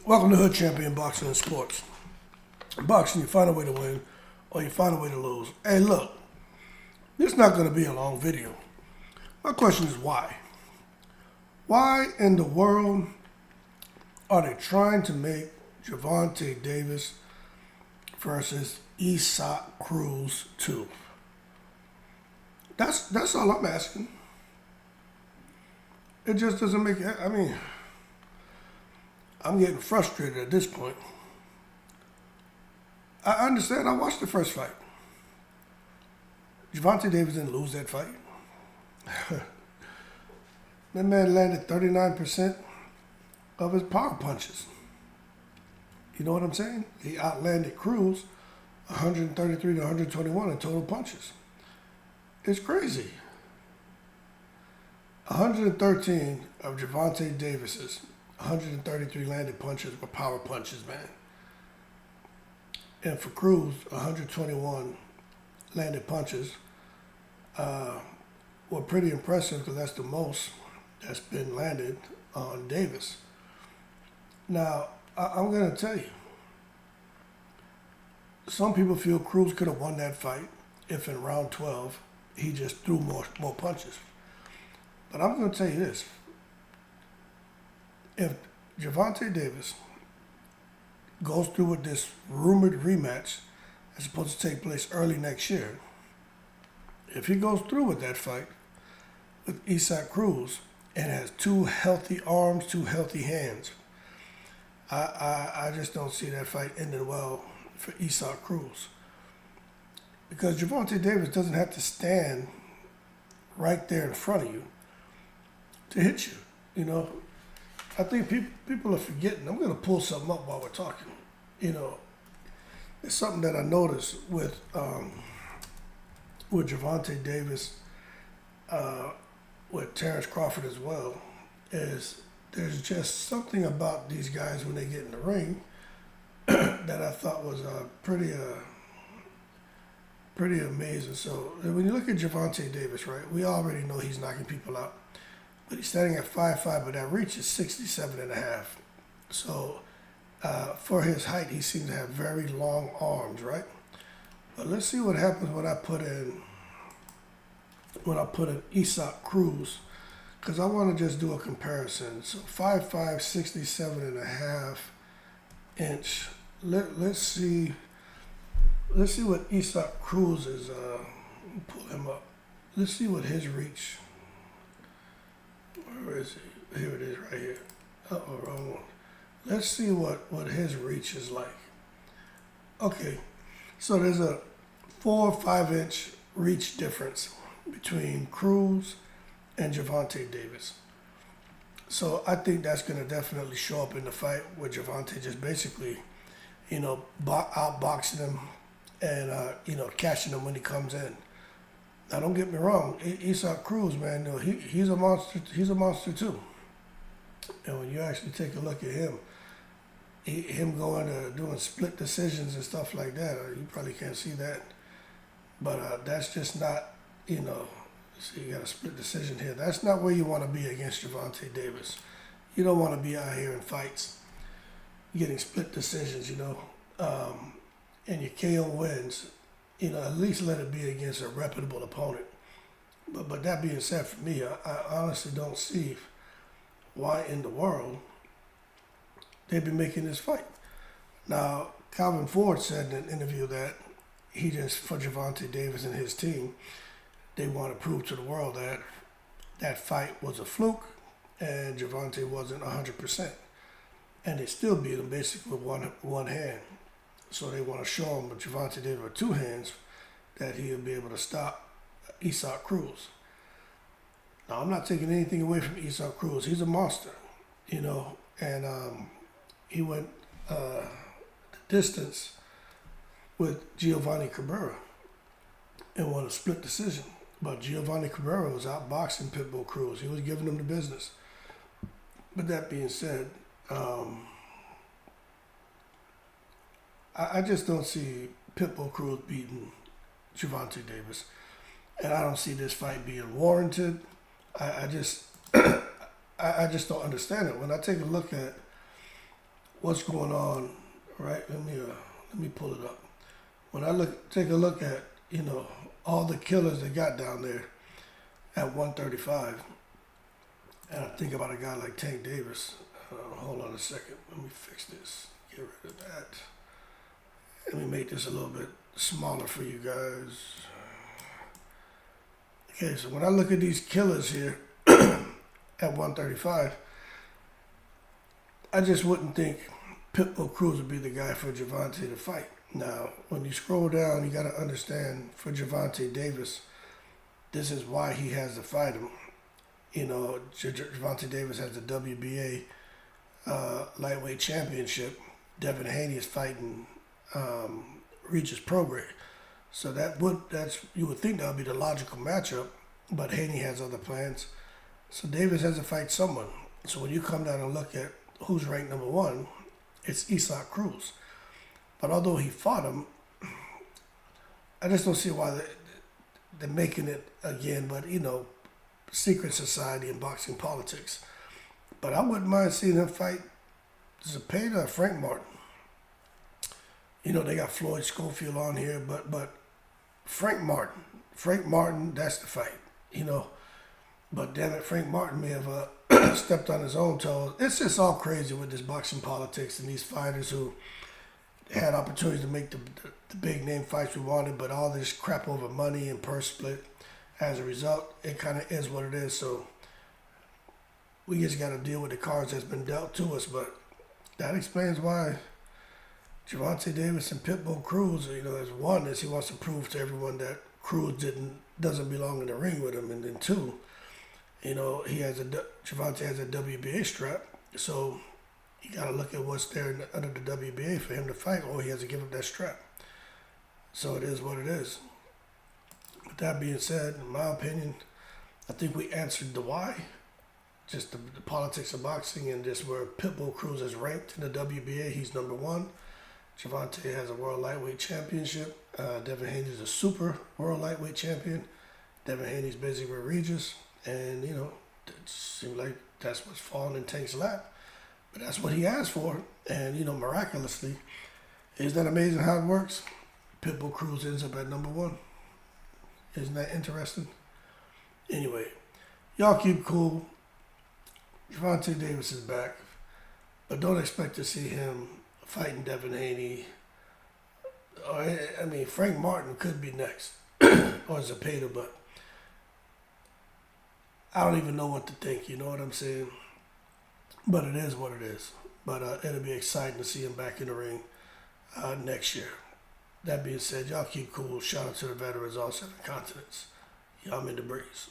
Welcome to Hood Champion Boxing and Sports. In boxing, you find a way to win or you find a way to lose. Hey, look, this is not going to be a long video. My question is why? Why in the world are they trying to make Gervonta Davis versus Cruz 2? That's all I'm asking. It just doesn't make, I'm getting frustrated at this point. I understand. I watched the first fight. Gervonta Davis didn't lose that fight. That man landed 39% of his power punches. You know what I'm saying? He outlanded Cruz 133 to 121 in total punches. It's crazy. 113 of Gervonta Davis's 133 landed punches were power punches, man. And for Cruz, 121 landed punches were pretty impressive because that's the most that's been landed on Davis. Now, I'm going to tell you, some people feel Cruz could have won that fight if in round 12 he just threw more punches. But I'm going to tell you this. If Gervonta Davis goes through with this rumored rematch that's supposed to take place early next year, if he goes through with that fight with Cruz and has two healthy arms, two healthy hands, I just don't see that fight ending well for Cruz. Because Gervonta Davis doesn't have to stand right there in front of you to hit you, you know. I think people are forgetting. I'm going to pull something up while we're talking. You know, it's something that I noticed with Gervonta Davis, with Terrence Crawford as well, is there's just something about these guys when they get in the ring that I thought was pretty amazing. So when you look at Gervonta Davis, right, we already know he's knocking people out. But he's standing at 5'5", but that reach is 67.5. So for his height, he seems to have very long arms, right? But let's see what happens when I put in Cruz, because I want to just do a comparison. So 5'5", 67.5 inch. Let's see what Cruz is. Pull him up. Let's see what his reach. Where is he? Here it is, right here. Uh-oh, wrong one. Let's see what his reach is like. Okay, so there's a 4 or 5 inch reach difference between Cruz and Gervonta Davis. So I think that's going to definitely show up in the fight with Gervonta just basically, you know, outboxing him and, catching him when he comes in. Now, don't get me wrong. Cruz, man, no, he's a monster. He's a monster too. And when you actually take a look at him, him going to doing split decisions and stuff like that, you probably can't see that. But that's just not, see, you got a split decision here. That's not where you want to be against Gervonta Davis. You don't want to be out here in fights getting split decisions, and your KO wins. At least let it be against a reputable opponent. But that being said, for me, I honestly don't see why in the world they've been making this fight. Now, Calvin Ford said in an interview that he just, for Gervonta Davis and his team, they want to prove to the world that that fight was a fluke and Gervonta wasn't 100%. And they still beat him basically with one hand. So they want to show him with Gervonta Davis with two hands that he'll be able to stop Cruz. Now, I'm not taking anything away from Cruz. He's a monster, and he went the distance with Giovanni Cabrera and won a split decision. But Giovanni Cabrera was outboxing Pitbull Cruz. He was giving him the business. But that being said, I just don't see Pitbull Cruz beating Gervonta Davis. And I don't see this fight being warranted. I just don't understand it. When I take a look at what's going on, right? Let me pull it up. When I take a look at, all the killers they got down there at 135, and I think about a guy like Tank Davis. Hold on a second. Let me fix this. Get rid of that. Let me make this a little bit smaller for you guys. Okay, so when I look at these killers here at 135, I just wouldn't think Pitbull Cruz would be the guy for Gervonta to fight. Now, when you scroll down, you got to understand for Gervonta Davis, this is why he has to fight him. Gervonta Davis has the WBA lightweight championship. Devin Haney is fighting Regis Prograis. So you would think that would be the logical matchup, but Haney has other plans. So Davis has to fight someone. So when you come down and look at who's ranked number one, it's Cruz. But although he fought him, I just don't see why they're making it again. But secret society and boxing politics. But I wouldn't mind seeing him fight Zepeda or Frank Martin. They got Floyd Schofield on here, but Frank Martin, that's the fight. But damn it, Frank Martin may have stepped on his own toes. It's just all crazy with this boxing politics and these fighters who had opportunities to make the big name fights we wanted, but all this crap over money and purse split. As a result, it kind of is what it is. So we just got to deal with the cards that's been dealt to us. But that explains why Gervonta Davis and Pitbull Cruz, as one, is he wants to prove to everyone that Cruz doesn't belong in the ring with him, and then two, Gervonta has a WBA strap, so you got to look at what's there under the WBA for him to fight, or he has to give up that strap. So it is what it is. With that being said, in my opinion, I think we answered the why. Just the politics of boxing and just where Pitbull Cruz is ranked in the WBA. He's number one. Gervonta has a world lightweight championship. Devin Haney is a super world lightweight champion. Devin Haney's busy with Regis. And, it seems like that's what's falling in Tank's lap. But that's what he asked for. And, miraculously, isn't that amazing how it works? Pitbull Cruz ends up at number one. Isn't that interesting? Anyway, y'all keep cool. Gervonta Davis is back. But don't expect to see him fighting Devin Haney. Frank Martin could be next. Or Zepeda, but I don't even know what to think. You know what I'm saying? But it is what it is. But it'll be exciting to see him back in the ring next year. That being said, y'all keep cool. Shout out to the veterans all 7 continents. Y'all in the breeze.